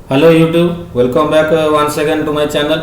Hello YouTube welcome back once again to my channel.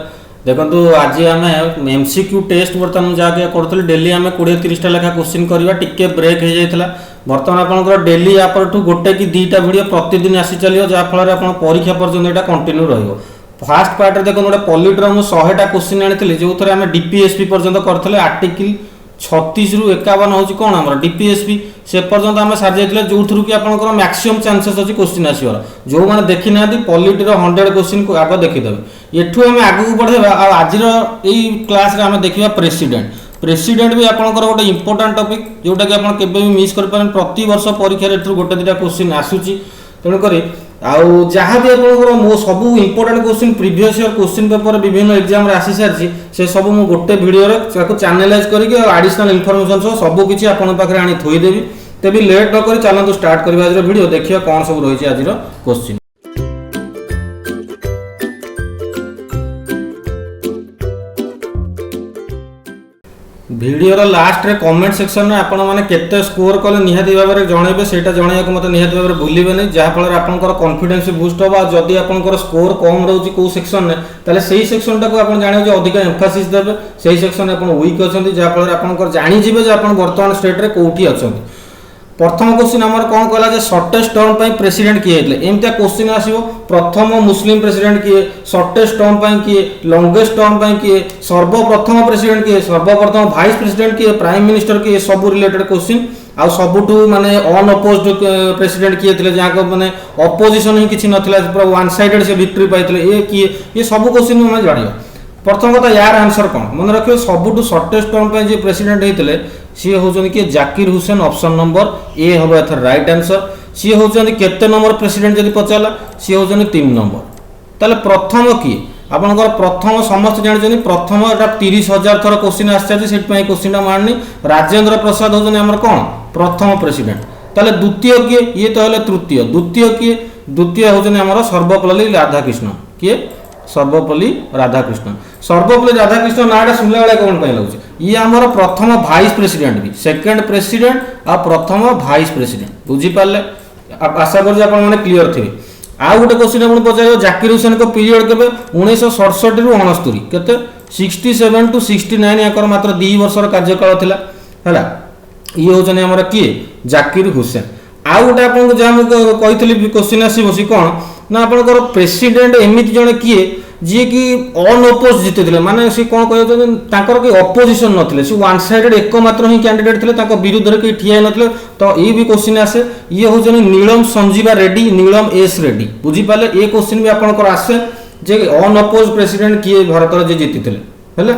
देखो आज आम एमसीक्यू टेस्ट बर्तमान जहाँ करूँ डेली आम 20-30 लेखा क्वेश्चन करवा टिके ब्रेक हो जाता बर्तमान आपंकर डेली यापरठू गोटे कि दुईटा वीडियो प्रतिदिन आसी चलो जहाँफल आप परीक्षा पर्यटन यहाँ कंटिन्यू रहा। फास्ट पार्ट देखो गोटे पॉलिटर मुझे 100टा क्वेश्चन आनी जो थे आम डीपीएसपी पर्यटन करते आर्टिकल 36 रु 51 हूँ कौन आम डीपीएसपी से पर्यटन आम सारी जाइए जो थ्रु कि आप मैक्सिमम चांसेस अच्छी क्वेश्चन आसवर जो मैंने देखी ना पॉलिटर 100 क्वेश्चन को आग देखीदेवे एठू आम आगू बढ़ेगा। आज क्लास आम देखा प्रेसिडेंट भी आपंकर गोटे इंपोर्टाट टॉपिक जोटा कि आप मिस कर प्रति वर्ष परीक्षा गोटे दुटा क्वेश्चन आसूची तेणुक जहाँ भी आप मो सब important question previous year question paper विभिन्न एग्जाम आसी सारी से सब मुझे गोटे भिडियो चैनलाइज करके आडिशनल इनफॉरमेशन सब सबकि आपे आनी थोदेवी तेज लेट नक चलते स्टार्ट करवा आज भिडियो देखिए कौन सब रही आज क्वेश्चन। भिडियोर लास्ट रे कमेंट सेक्शन में आपण माने केते स्कोर कले निहाती भाव में जनइबे सेटा जनइया मत निहाती भाव में भूलिबे नहीं जहाँफल आपंकर कॉन्फिडेंस बूस्ट होगा। जदि आपंकर स्कोर कम रोचे कौ सेक्शन में ताले सेही सेक्शन टाको आपण जानिबे अधिक एम्फासिस देबे सेही सेक्शन आपण वीक अछंती जहाँफल आपंकर जानि जिवे जे आपण वर्तमान स्टेट रे कोठी अछंती। प्रथम क्वेश्चन आमर कौन कहला जे शॉर्टेस्ट टर्म पे प्रेसिडेंट किए हेतले एमतिया क्वेश्चन आसीबो। प्रथम मुस्लिम प्रेसिडेंट किए, शॉर्टेस्ट टर्म पे किए, लॉन्गेस्ट टर्म पे किए, सर्वप्रथम प्रेसिडेंट किए, सर्वप्रथम वाइस प्रेसिडेंट किए, प्राइम मिनिस्टर किए सब रिलेटेड क्वेश्चन आ सबुठू माने अनअपोज्ड प्रेसिडेंट किए थे जहाँ को माने अपोजिशन ही किछि नथिला पूरा वन साइडेड से विक्ट्री पाइथिले ए किए ये सब क्वेश्चन में जानियो। प्रथम कथा यार आंसर कौन मन रखियो सबुठू शॉर्टेस्ट टर्म पे जे प्रेसिडेंट हेतिले सी होचन कि जाकिर हुसैन ऑप्शन नंबर ए हम एथर राइट आंसर। सी होचन केते नंबर प्रेसिडेंट जदि पचाला सी होचन 3 नंबर। ताले प्रथम किए आपनकर प्रथम समस्त जानछन प्रथम एटा 30,000 थर क्वेश्चन आछै सेट पई क्वेश्चन मारनी राजेंद्र प्रसाद होचन हमर कोन प्रथम प्रेसिडेंट। ताले द्वितीय किए ये तो हले तृतीय। द्वितीय किए द्वितीय होचन हमर सर्वपल्ली राधाकृष्ण किए सर्वपल्ली राधाकृष्ण। सर्वपल्ली राधाकृष्ण नाटा सुनला वाला कौन पे लगुच ये आमर प्रथम वाइस प्रेसिडेंट भी सेकंड प्रेसिडेंट आ प्रथम वाइस प्रेसिडेंट बुझी पाले आशा कर आप मैंने क्लियर थे। आउ गोटे क्वेश्चन आप पचार जाकिर हुसैन को पीरियड के 1967 रु 69 केते 67 टू 69 याकर मात्र 2 वर्षर कार्यकाल थिला हैला ये होचने हमर किए जाकिर हुसैन। आउ गोटे आपको जहाँ कही क्वेश्चन आसो सी कौन ना आपंकर प्रेसिडेंट एमती जड़े किए जी कि अनअपोज जीते माने सी कौन कहते कि अपोजिशन नथिले सी वन साइडेड एकमात्र ही कैंडिडेट थे विरुद्ध में कहीं ठिया नथिले तो ये भी क्वेश्चन आसे ये हूँ नीलम संजीवा रेड्डी नीलम एस रेड्डी बुझीपारे ये क्वेश्चन भी आपंकर आसे जे अनअपोज प्रेसिडेंट किए भारत जे जीति है।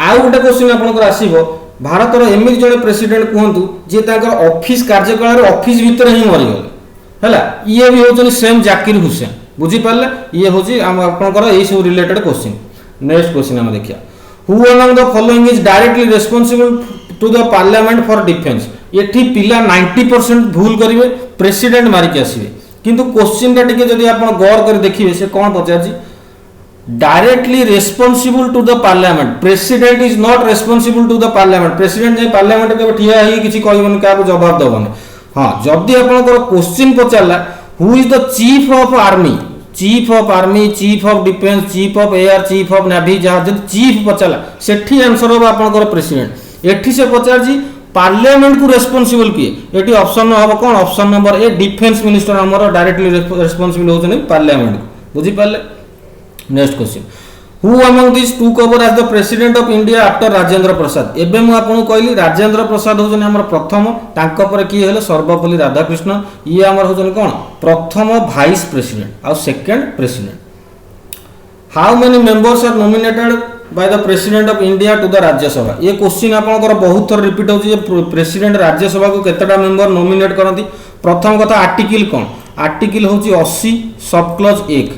आउ गोटे क्वेश्चन आपंकर आसो भारत एमती जड़े प्रेसिडेंट कहतु जी ऑफिस कार्यकाल ऑफिस भितर ही मरीगले है ये भी हूँ सेम जाकिर हुसैन बुझीपारे ये हूँ आपंकर यही सब रिलेटेड क्वेश्चन। नेक्स्ट क्वेश्चन आम देखिए who among the following is directly responsible to the parliament for defence ये पिला 90% भूल करेंगे प्रेसिडेंट मारिक आसवे किंतु क्वेश्चन टा टी आप गौर कर देखिए से कौन पचार directly responsible to the parliament president is not responsible to the parliament president जाए पार्लियामेंट के ठिया किसी कहबन क्या जवाब दबन। हाँ जदि आप क्वेश्चन पचारा who is the chief of army chief of defence chief of air chief of navy जहाँ चीफ पचारा से आंसर हम आपंकर प्रेसिडेंट एठी से पचार पार्लियामेंट को रेस्पॉन्सिबल किए ये ऑप्शन हम कौन option number A defence minister आमर डायरेक्टली रेस्पॉन्सिबल होते पार्लियामेंट बुझीपारे। Next question who among this took over as the president of India after Rajendra Prasad एबे मु आपन कहली राजेंद्र प्रसाद होजन हमर प्रथम तांको पर किए हेले सर्वपल्ली राधाकृष्ण ये हमर होजन कोन प्रथम वाइस प्रेसिडेंट आ second president. How many members are nominated by the president of India to the Rajya Sabha ये क्वेश्चन आपनकर बहुत थर रिपीट होची जे प्रेसिडेंट राज्यसभा को केतेटा मेंबर नॉमिनेट करंती। प्रथम कथा आर्टिकल कोन आर्टिकल होची 80 sub clause 1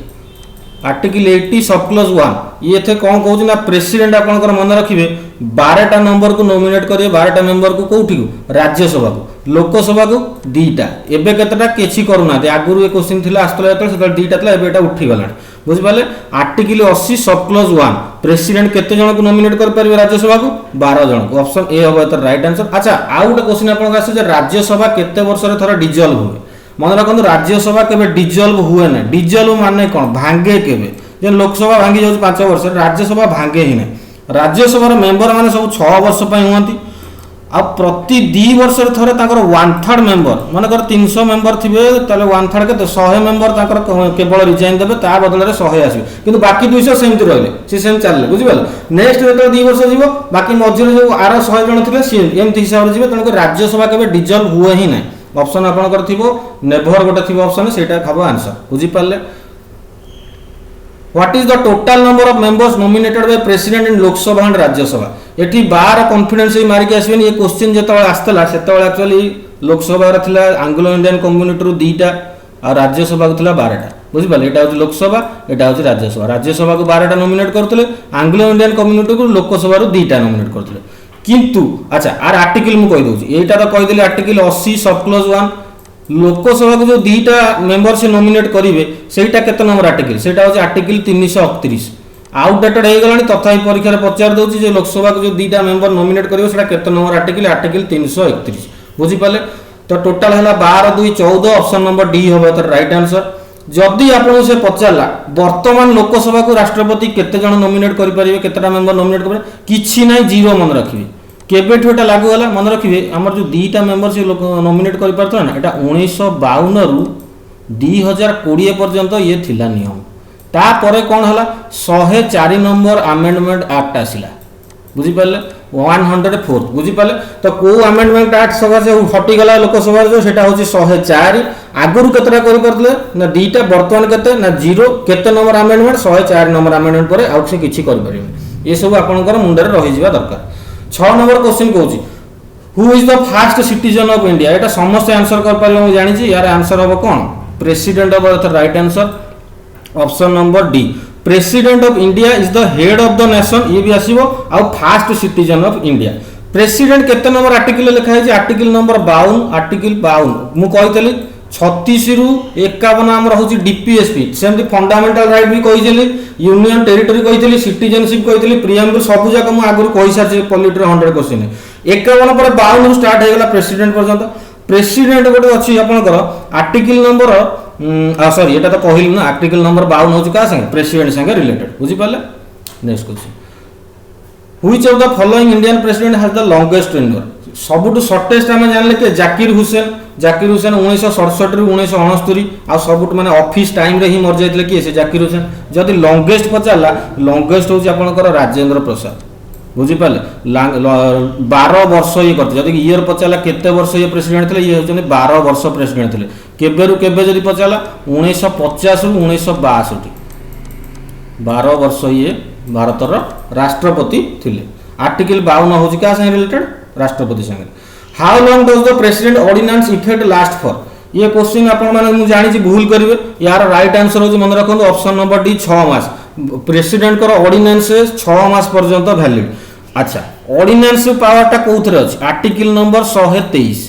article 80 sub clause 1 ये थे कौन कहूँ ना प्रेसिडेंट आपंकर मन रखिए 12टा नंबर को नॉमिनेट करेंगे 12टा मेंबर को कौटी को राज्यसभा को लोकसभा को 2टा एबे केतेटा किछि करूना आगुरु ये क्वेश्चन थिला आस्तला जतले 2टा थिला एबे एटा उठी गलानी बुझिपाले। आर्टिकल 80 सब क्लॉज 1 प्रेसिडेंट केते जण को नॉमिनेट कर परिबे राज्यसभा को 12 जण को ऑप्शन ए होबा त राइट आंसर। अच्छा आउ गोटे क्वेश्चन आपन आसे जे राज्यसभा केते वर्ष रे थरा डिजॉल्व होबे मन रखु राज्यसभा केवे डिजल्व हुए ना डिजल्व माने कौन भांगे केवे जे लोकसभा भांगी जाऊँ 5 वर्ष राज्यसभा भांगे ही ना राज्यसभा मेंबर मैंने सब 6 वर्ष हुआ आ प्रति 2 वर्ष थे 1/3 मेंबर मनकर 300 मेंबर थे 1/3 के 100 मेंबर केवल रिजाइन देवे ता बदल में 100 आसवे कि बाकी 200 सेमती रही सी सेम चलिए बुझिपारे नेक्स्ट जो 2 वर्ष जीव बाकी मझे जो आर 100 जन थे सी एमती हिसाब से तेणुक राज्यसभा के डिजल्व हुए ही ना ऑप्शन आपंकर थी नेभर गोटे थी ऑप्शन से हम आंसर बुझीपारे what is the total number of members nominated by president in Lok Sabha and Rajya Sabha एटी 12 कॉन्फिडेंस मारिक आसबेन ये क्वेश्चन जो आसला से actually Lok Sabha Anglo Indian community 2टा और राज्यसभा को 12टा बुझिपारे यहाँ हूँ लोकसभा यहाँ हूँ राज्यसभा को 12टा नॉमिनेट करते आंग्लो इंडियन कम्युनिटी को लोकसभा 2टा नॉमिनेट करते किंतु अच्छा आर आर्टिकल मुझे कहीदे यहाँ तो कहीदेली आर्टिकल 80 सब क्लोज 1 लोकसभा को जो 2टा मेंबर से नॉमिनेट करेंगे सेटा केते नंबर आर्टिकल सेटा हूँ आर्टिकल 338 आउटडेटेड हो गलानी तथापि परीक्षा पचार दूसरी जो लोकसभा को जो 2टा मेंबर नॉमिनेट करेंगे सेटा केते नंबर आर्टिकल आर्टिकल 331 बुझीपारे तो टोटाल है 12 2 14 ऑप्शन नंबर डी हम तर राइट आंसर जदि आपको से पचारा वर्तमान लोकसभा को राष्ट्रपति केते जन नॉमिनेट करेंगे केतेटा मेंबर नॉमिनेट करेंगे किछि ना 0 मन रखिए केबेठू एटा लागू होला मन रखिए आमर जो 2टा मेंबर से नॉमिनेट कर पारथला ना एटा 1952 रु 2020 पर्यंत ये थिला नियम तापर कौन हला 104 नंबर अमेंडमेंट एक्ट आसिला बुझीपारे 104 बुझीपारे तो को अमेंडमेंट एक्ट सभा से हटिगला लोकसभा जो सेटा होची 104 आगुरु केतरा करि परथले ना 2टा वर्तमान केते ना 0 केते नंबर अमेंडमेंट 104 नंबर अमेंडमेंट पर आउ से किछि कर परिबे ये सब आपनकर मुंडरे रहि जिबा दरकार 6 नंबर क्वेश्चन कहूँ who is the fast citizen of India यहाँ समस्त आंसर कर पारे मुझे जानी यार आंसर हम कौन president of right answer option number D president of India is the head of the nation ये भी आसीबो आ first citizen of India president केते नंबर आर्टिकल लिखा है आर्टिकल नंबर 52 आर्टिकल 52 मु कहितली 36 रु 51 आम हूँ डीपीएसपी सेमती फंडामेंटाल राइट भी कही यूनियन टेरिटरी कही सिटीजनशिप कही प्रियम्बल सब जाक मुझे आगुरी कही सारी पॉलिटी 100 क्वेश्चन 51 पर 52 रु स्टार्ट होगा प्रेसिडेंट पर्यंत प्रेसिडेंट गोटे अच्छी आपंकर आर्टिकल नंबर सॉरी ये तो कहली ना आर्टिकल नंबर 52 हूँ क्या संगे प्रेसिडेंट संगे रिलेटेड बुझीपारे next question which of the following Indian president has the longest tenure सबुठ शॉर्टेस्ट आम जानले कि जाकिर हुसैन 1967 रु 1969 आ सबुठ माने ऑफिस टाइम रे ही मर जाइतले कि से जाकिर हुसैन जदि लॉन्गेस्ट पचाला लॉन्गेस्ट होची आपनकर राजेंद्र प्रसाद बुझीपारे 12 वर्ष ये करते जदि ईयर पचाला केते वर्ष ये प्रेसिडेंट थे ये होचने 12 वर्ष प्रेसिडेंट थे केबे रु केबे जदि पचाला 1950 रु 1962 12 वर्ष ये भारतर राष्ट्रपति थिले आर्टिकल 52 होची का संगे रिलेटेड राष्ट्रपति संगे how long does the president ordinance effect last for ये क्वेश्चन आपण माने मु जानि भूल करिवे यार राइट आंसर हो मन रखो ऑप्शन नंबर डी 6 मास प्रेसिडेंट कर ऑर्डिनेंस 6 मास पर्यंत वैलिड अच्छा ऑर्डिनेंस पावर टा कोथरे अछि आर्टिकल नंबर 123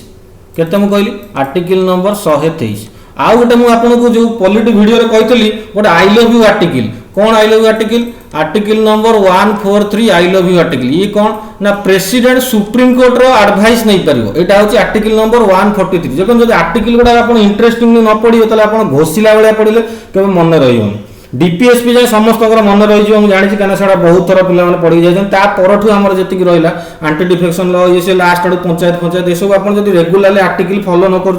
केते मु कहली आर्टिकल नंबर 123 आ गोटे मु आपन को जो पॉलिटी वीडियो रे कहतली गोटे आई लव यू आर्टिकल कौन आई love you article article number 143 I love you article ये कौन ना प्रेसिडेंट सुप्रीम कोर्ट रो एडवाइस नहीं पारिबो एटा होची आर्टिकल नंबर 143 जब जब आर्टिकल गुडा आपण इंटरेस्टिंग न पढिबो तले आपण घोषिला बेले पढिले केबे मन रहिबो डीपीएसपी जाय समस्त मन रही मुझे जानी कहना सारा बहुत थर पिला पढ़ी जाए परठू आमर जी रहा आंटी डिफेक्शन ल ये लास्ट आड़ पंचायत ये सब आप रेगुलाली आर्टिकल फॉलो न कर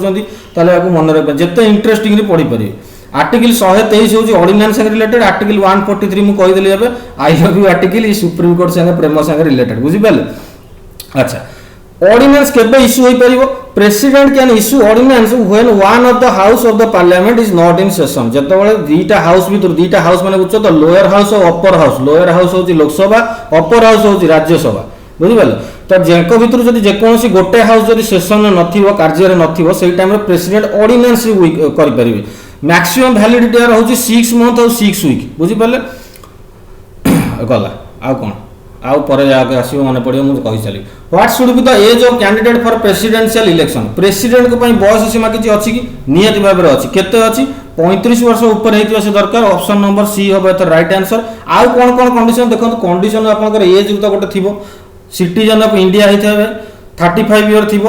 मन रखिए जिते इंटरेस्टिंग पढ़ी पारे आर्टिकल 123 हूँ ऑर्डिनेंस रिलेटेड आर्टिकल 143 मुझे कहीदेली I love you article supreme court संगे प्रेम संगे रिलेटेड बुझीपारे अच्छा ऑर्डिनेंस केबे इश्यू होई परिबो president can issue ordinance when one of the house of the parliament is not in session जेतेबेले दीटा हाउस भीतर दीटा हाउस माने बुझो तो लोअर हाउस और अपर हाउस लोअर हाउस होची लोकसभा अपर हाउस होची राज्यसभा बुझिबाले तो जेको भीतर जदी जेकोसी गोटे हाउस जदी सेशन में नथिबो कार्य रे नथिबो सेही टाइम रे प्रेसिडेंट ऑर्डिनेंस करि परिबे मैक्सिमम वैलिडिटी यार होची 6 मंथ और 6 वीक बुझिपाले गला आ कोन आउ पर आसो मन पड़ो मुझे कही चली what should be the age of candidate for presidential election president को बयस सीमा किसी अच्छी कि नियत भाव में अच्छी केते अच्छी 35 वर्ष ऊपर होती से दरकार ऑप्शन नंबर सी हम एथर राइट आंसर आउ कौन कौन कंडीशन देखो कंडीशन आप एज तो गोटे थी सिटीजन ऑफ इंडिया होते 35 ईयर थी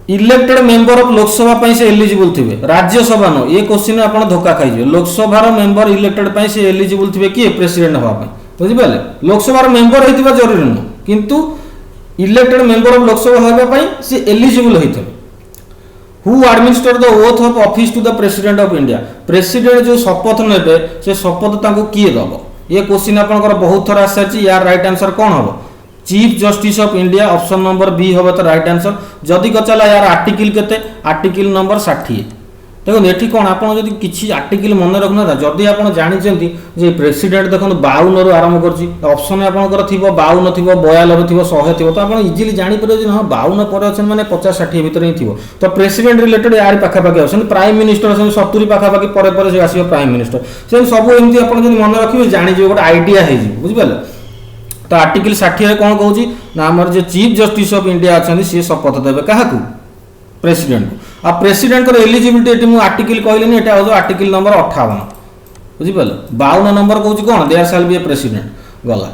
इलेक्टेड मेंबर ऑफ लोकसभा पई से एलिजिबल थिबे, राज्यसभा नो ये क्वेश्चन आपण धोखा खाइ जे। लोकसभा रो मेंबर इलेक्टेड पई से एलिजिबल थिबे कि प्रेसिडेंट हवा पई, बुझि पाले। लोकसभा रो मेंबर हेतिबा जरूरी न, किंतु इलेक्टेड मेंबर ऑफ लोकसभा होबा पई से एलिजिबल होइथिबे। Who administer the oath of office to the president of India, president जो शपथ नेबे से शपथ ताको किए दबो, ये क्वेश्चन आपनकर बहुत थर आसाची। यार राइट आंसर कोन हबो, chief justice of India, option number B होबो तो राइट आंसर। जदि कचला यार आर्टिकल केते, आर्टिकल नंबर 60। देखो एठी कोन आपण जदि किछि आर्टिकल मन रखना था, जदि आपण जानि चंती जे प्रेसिडेंट देखो 52 रो आरंभ करछि, ऑप्शन आपनकर थिबो 52 थिबो 42 थिबो 100 थिबो, तो आपण इजीली जानि परबे जे हां 52 पर अछन माने 50 60 भीतर ही थिबो। तो प्रेसिडेंट रिलेटेड यार पाखा पाखी ऑप्शन, प्राइम मिनिस्टर अछन 70 पाखा पाखी परे परे से आसीबो प्राइम मिनिस्टर, से सब एमती आपण जदि मन रखिबे जानि जे गोटे आईडिया हे जी, बुझि पाले। तो आर्टिकल 60 रे कोन कहूची ना, हमर जे चीफ जस्टिस ऑफ इंडिया अछन से शपथ देबे काहाकू, प्रेसिडेंट को। आ प्रेसिडेंट को एलिजिबिलिटी एटी मु आर्टिकल कहलेनी, एटा हो आर्टिकल नंबर 58, बुझि पाले। 52 नंबर कहूची कोन, there shall be a president गला।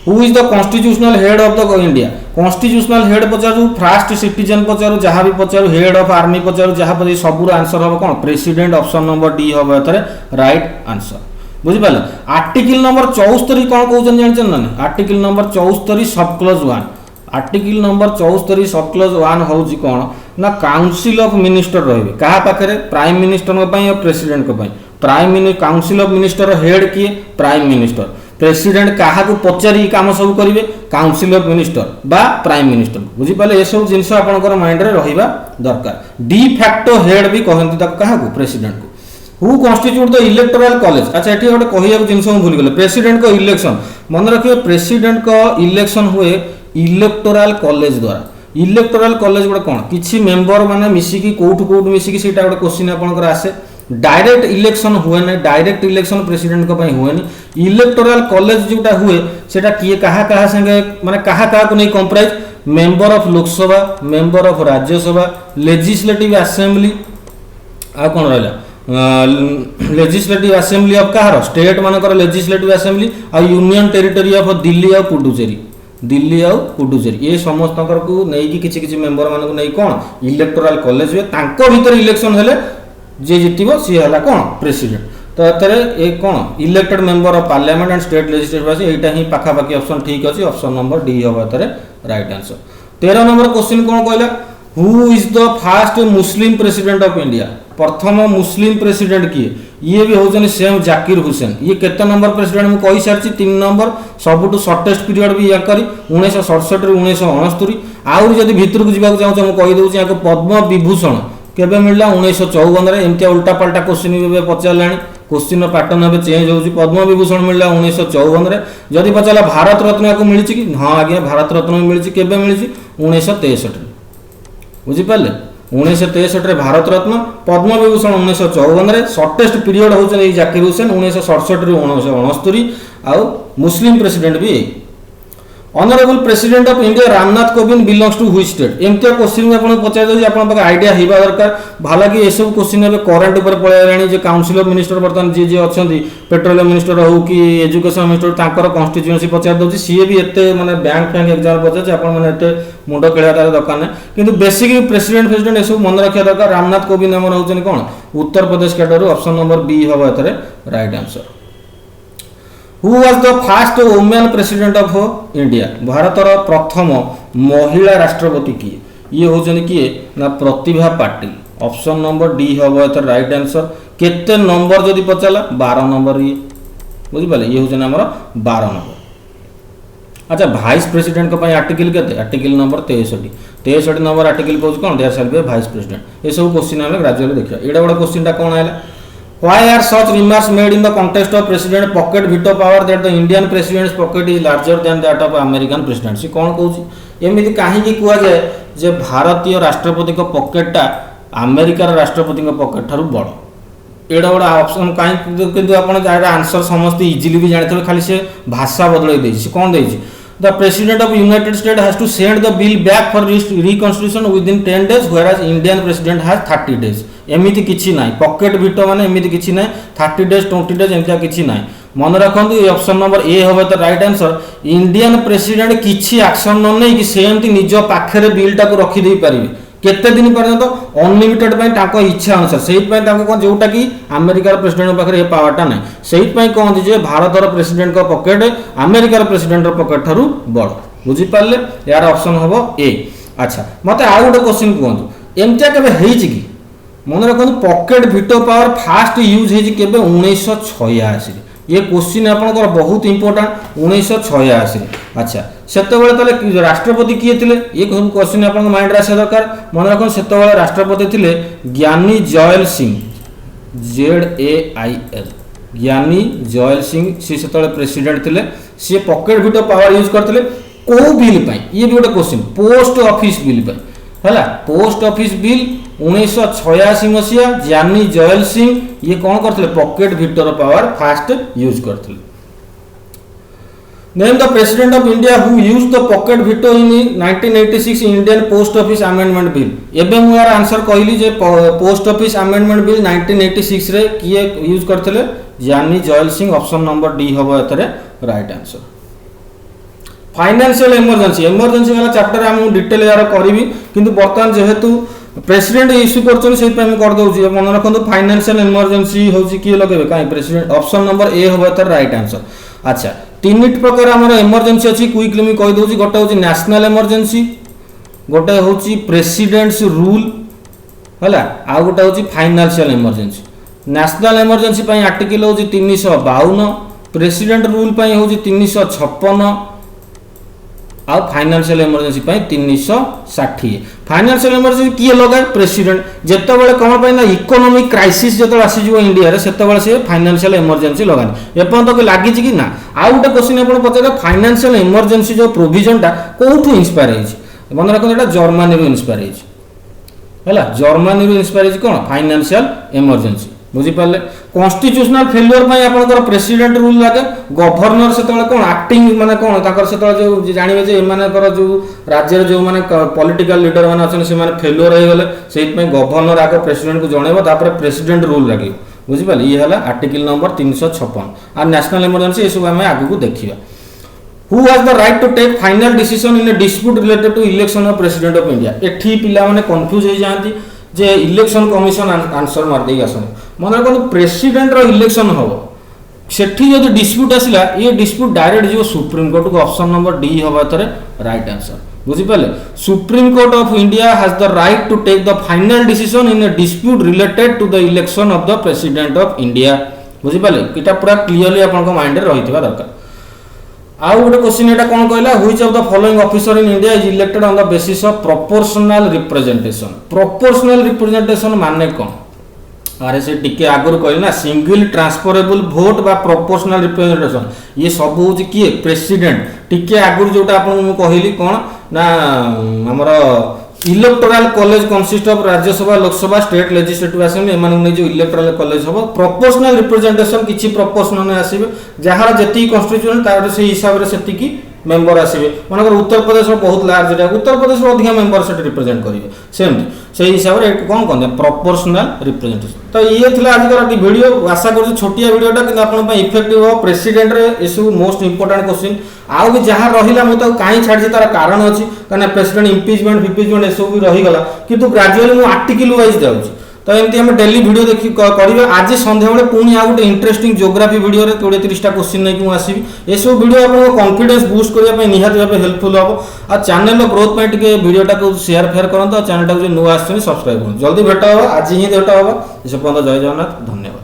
Who is the constitutional head of the India, constitutional head पचारू, फर्स्ट सिटीजन पचारू, जहां भी पचारू, हेड ऑफ आर्मी पचारू, जहां पर सबुर आंसर हो कोन प्रेसिडेंट, ऑप्शन नंबर डी हो एतरे राइट आंसर, बुझि पाले। आर्टिकल नंबर 74 कोन कहउछन जानछन ना, article number 74 sub clause 1, article number 74 sub clause 1 होउची कोन ना, काउंसिल ऑफ मिनिस्टर रहबे कहा पाखरे, प्राइम मिनिस्टर को पई और प्रेसिडेंट को पई। Prime minister council of minister head किए, प्राइम मिनिस्टर। प्रेसिडेंट काहा को पचारी काम सब करिवे, काउंसिल ऑफ मिनिस्टर बा प्राइम मिनिस्टर, बुझि पाले। ए सब जिंस आपनकर माइंड रे रहिबा दरकार। डी फैक्टो हेड भी कहंती तक काहा को, प्रेसिडेंट को। Who constitute the electoral college, अच्छा एठी गोटे कहिया जिंस हम भूल गेले, प्रेसिडेंट को इलेक्शन मन रखिए, प्रेसिडेंट को इलेक्शन हुए इलेक्टोरल कॉलेज द्वारा। इलेक्टोरल कॉलेज गोटे कोन, किछि मेंबर माने मिसिकी कोठ मिसिकी सेटा गोटे क्वेश्चन आपनकर आसे। डायरेक्ट इलेक्शन हुए ना, डायरेक्ट इलेक्शन प्रेसिडेंट को पई हुए नि। इलेक्टोरल कॉलेज जोटा हुए सेटा किए कहा कहा संगे माने कहा कहा को नै comprise, member of Lok Sabha, member of Rajya Sabha, legislative assembly, आ कोन रहला लेजिस्लेटिव असेंबली ऑफ कहार, स्टेट मानकर लेजिस्लेटिव असेंबली, आ यूनियन टेरिटरी ऑफ दिल्ली और पुडुचेरी, दिल्ली और पुडुचेरी, ये समस्त को नहीं किछि किछि मेंबर मान को नहीं कोन इलेक्टोरल कॉलेज हुए, तांको भीतर इलेक्शन हेले जे जितिबो सी हला कोन प्रेसिडेंट। तो एतरे ए कोन elected member of parliament and state legislative अछि, एटा ही पाखा पाखी ऑप्शन ठीक अछि, ऑप्शन नंबर डी होबा एतरे राइट आंसर। 13 नंबर क्वेश्चन कोन कहला, who is the first Muslim president of India, प्रथम मुस्लिम प्रेसिडेंट किए, ये भी होजन सेम जाकिर हुसैन। ये केते नंबर प्रेसिडेंट मु कहि सारछि, 3 नंबर। सबुटु शॉर्टेस्ट पीरियड भी या करी 1967 ରୁ 1969। आउर जदि भितर को जिबाक चाहू मु कहि दउछि, याको पद्म विभूषण केबे मिलला 1954 रे। एमतिया उल्टा पल्टा क्वेश्चन भी पचारलानी, क्वेश्चन पैटर्न अब चेंज होउछि। पद्म विभूषण मिलला 1954 रे। जदि पचाला भारत रत्न को मिलिछि कि, हां आज्ञा भारत रत्न मिलिछि, केबे मिलिछि 1963 रे, बुझि पाले। 1963 रे भारत रत्न, पद्म विभूषण 1954 रे। शॉर्टेस्ट पीरियड होउछन जाकिर हुसैन 1967 ରୁ 1969। आउ मुस्लिम प्रेसिडेंट भी honourable president of India Ramnath Kovind belongs to which state, एमतिया क्वेश्चन में आपन पचार दो, आपन पाके आईडिया हिबा दरकार। हालांकि ए सब क्वेश्चन ଏବେ करंट ऊपर पळेलाणी, जे काउंसिल ऑफ मिनिस्टर बर्तन जे जे अछंती, पेट्रोलियम मिनिस्टर हो कि एजुकेशन मिनिस्टर, तांकर कॉन्स्टिट्यूएंसी पचार दउची। सीए भी एते माने बैंक एग्जाम पचार जे आपन माने एते मुंडो खेळा तार दरकार नै, किंतु बेसिक प्रेसिडेंट ए सब मन रखिया दरकार। रामनाथ कोविंद हमर होचन कोन, Uttar Pradesh cadre, option number B होबा एतरे right answer. Who was the first women president of India, भारतर प्रथम महिला राष्ट्रपति किए, ये होचन किए ना Pratibha Patil, option number D होबो एतर राइट आंसर। केते नंबर जदि पचाला 12 नंबर, ये बुझि पाले, ये होचन हमर 12 नंबर। अच्छा वाइस प्रेसिडेंट को पई आर्टिकल केते, आर्टिकल नंबर 63 नंबर आर्टिकल कहउछ कोन, there shall be a vice president. ए सब क्वेश्चन हम ग्रेजुअली देखिया। एडा बडा क्वेश्चन ता कोन आइला, why are such remarks made in the context of president pocket veto power that the Indian president's pocket is larger than that of American president? सी कोन कहउछि एमिति काहे कि कुआ जाय जे भारतीय राष्ट्रपति को पॉकेट टा अमेरिका राष्ट्रपति को पॉकेट थारु बड़। एडा बडा ऑप्शन काहे किंतु आपण जाय आंसर समस्त इजीली भी जानथबे, खाली से भाषा बदलै दै छि। कोन दै छि, the president of United States has to send the bill back for reconstitution within 10 days, whereas Indian president has 30 days। एमिति किछि नाही, पॉकेट वीटो माने एमिति किछि नाही, 30 days 20 days एमिति किछि नाही। मन रखंतु ए ऑप्शन नंबर ए होबे त राइट आंसर। इंडियन प्रेसिडेंट किछि एक्शन न नै कि सेमति निज पाखरे बिल टा को रखि देई परिबे, केते दिन पर्यंत अनलिमिटेड इच्छा अनुसार से जोटा कि अमेरिकार प्रेसिडेंट पाखे पावरटा ना से कहते जे भारतर प्रेसिडेंट पकेट अमेरिकार प्रेसिडेंट पकेट ठारू बड़ बुझीपारे यार ऑप्शन हम ए। अच्छा मत आउ गोटे क्वेश्चन कहतु एमतिया केबे कि मन रखु pocket veto power fast use होके 1986 ये क्वेश्चन आपंकर बहुत इंपोर्टाट 1986। अच्छा से राष्ट्रपति किए थे ये क्वेश्चन आप माइंड आसा दरकार मन रख से राष्ट्रपति थे ज्ञानी जॉयल सिंह ZAIL ज्ञानी जॉयल सिंह सी से प्रेसिडेंट थे सी पकेट वीटो पावर यूज करते को बिल ये भी गोटे क्वेश्चन पोस्ट ऑफिस बिल है पोस्ट ऑफिस बिल 1986 मसीहा ज्ञानी जॉयल सिंह ये कौन करते पकेट वीटोर पावर फास्ट यूज करते। Name the president of India who use the pocket veto in 1986 Indian post office amendment bill एबे मु यार आंसर कहली जे पोस्ट ऑफिस अमेंडमेंट बिल 1986 रे किए यूज करते ज्ञानी Joel Singh option number D हबो एतरे राइट आंसर। फाइनेंशियल इमरजेंसी वाला चैप्टर हम डिटेल यार करी किंतु बर्तमान जेहेतु प्रेसिडेंट इश्यू कर दउछि मन रखु फाइनेंशियल इमरजेंसी होछि किए लगेबे काई प्रेसिडेंट ऑप्शन नंबर ए हबो एतरे राइट आंसर। अच्छा तीन प्रकार आमर इमरजेंसी अच्छी क्विकली मुझे कहीदे गोटे हूँ नेशनल इमरजेंसी गोटे हूँ प्रेसिडेंट्स रूल है आउ गोटे हूँ financial emergency. National emergency article हूँ 352 प्रेसिडेंट रूल हूँ 356 आउ फाइनेंशियल इमरजेंसी 360। फाइनेंशियल इमरजेंसी किए लगाए प्रेसिडेंट जितेबाला कौन पाई ना इकोनॉमिक क्राइसिस जो आसीज इंडिया से फाइनेंशियल इमरजेंसी लगानी एपर्तक लगी कि ना। आउ गोटे क्वेश्चन आप पचारे फाइनेंशियल इमरजेंसी जो प्रोविजनटा कौटू इंस्पायर होती मन रखते जर्मनी इंस्पायर है जर्मनी इंस्पायर कौन फाइनेंशियल इमरजेंसी बुझीपारे। कॉन्स्टिट्यूशनल फेल्युअर आपंकर प्रेसिडेंट रूल लगे गवर्नर से कौन एक्टिंग माने कौन से जो जानवे जे एमानकर जो राज्य जो माने पॉलिटिकल लीडर माने अच्छे से फेल्युअर हो गले से गवर्नर आगे प्रेसिडेंट को जनइब तापर प्रेसिडेंट रूल लगे बुझीपारे ये है आर्टिकल नंबर 356 और नेशनल इमरजेंसी ये सब आम आगू देखा। Who has the right to take final decision in a dispute related to election of president of India एठी पिला माने कंफ्यूज हो जाती जे इलेक्शन कमिशन आंसर मारदे आसन मन रखु प्रेसिडेंट रो इलेक्शन हम सेठी जो डिस्प्यूट आसला ये डिस्प्यूट डायरेक्ट जो सुप्रीम कोर्ट को ऑप्शन नंबर डी हम एतरे राइट आंसर बुझीपारे। Supreme court of India has the right to take the final decision in a dispute related to the election of the president of India बुझीपारे इटा पूरा clearly आपन mind रे रहितबा दरकार। आउ गोटे क्वेश्चन एटा कोन कहला which of the following officer in India is elected on the basis of proportional representation. Proportional representation माने कोन अरे से टिके आगुर कहले ना सिंगल ट्रांसफरेबल वोट बा प्रोपोर्शनल रिप्रेजेंटेशन ये सब हूँ किए प्रेसिडेंट टिके आगुर जोटा आपन कहली कौन ना हमर electoral college consist of Rajya Sabha Lok Sabha state legislative assembly एमान जो इलेक्टोरल कॉलेज हम प्रोपोर्शनल रिप्रेजेंटेशन किछि प्रोपोर्शनल आसीबे जहार जेती कॉन्स्टिट्यूशन तार से हिसाब से सेती मेंबर आसवे मनकर उत्तर प्रदेश बहुत लार्ज एरिया उत्तर प्रदेश अधिक मेंबर से रिप्रेजेंट करेंगे सेमती से हिसाब से कौन कहते हैं प्रोपोर्शनल रिप्रेजेंटेशन। तो ये थी आज वीडियो आशा कर छोटिया वीडियोटा कि आपको इफेक्टिव हो प्रेसिडेंट ये सब मोस्ट इंपोर्टेंट क्वेश्चन आउ भी जहाँ रहा मुझे कहीं छाड़ी तार कारण अच्छी कहीं प्रेसिडेंट इम्पिचमेंट फिपिचमेंट ये सब भी रहीगला कि ग्राजुअली मुझे आर्टिकल वाइज जाऊँगी तो एमती आम डेली वीडियो देखी करेंगे आज संध्या बेले पुणी आ गोटे इंटरेस्टिंग जियोग्राफी वीडियो 20-30 क्वेश्चन नहीं आसवि ये सब वीडियो आपको कॉन्फिडेंस बूस्ट करने निहाती भाव हेल्पफुल हम आ चैनल ग्रोथ में टे वीडियोटा को शेयर फेयर करते चैनल जो नुआ सब्सक्राइब कर जल्दी भेट हम आज ही भेट हम जय जगन्नाथ धन्यवाद।